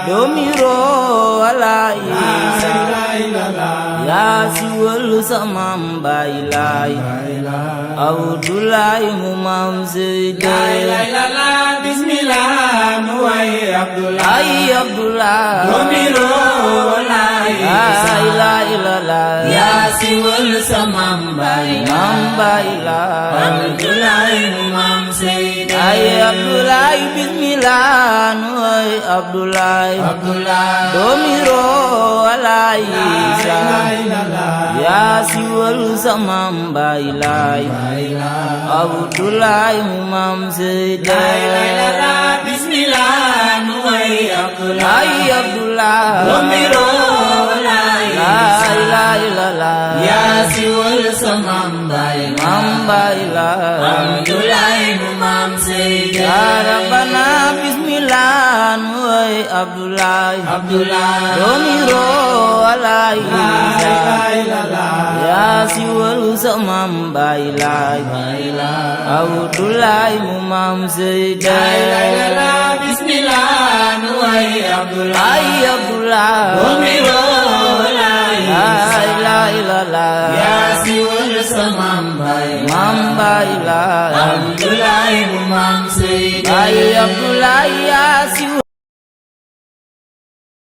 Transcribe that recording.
domiro alai ya siwal samam bailai Abdoulaye mu mam Seydi bismillah mu way ay Abdoulaye domiro alai la ilaha ya siwal samam bailai Abdoulaye mu mam Seydi ay Abdoulaye bismillah nu ay Abdoulaye domiro alai ya siwal samam bailai Abdoulaye mu mam Seydi bismillah nu way ay Abdoulaye domiro alai la ilaha ya siwal samam bailai Abdoulaye mu mam Seydi Rabbana bismillah nu ay Abdoulaye domiro alai ya siwal samam bailai Abdoulaye mu mam Seydi bismillah nu way ay Abdoulaye domiro la ilaha ya siwal samam bailai Abdoulaye mu mam Seydi ay Abdoulaye ya siwal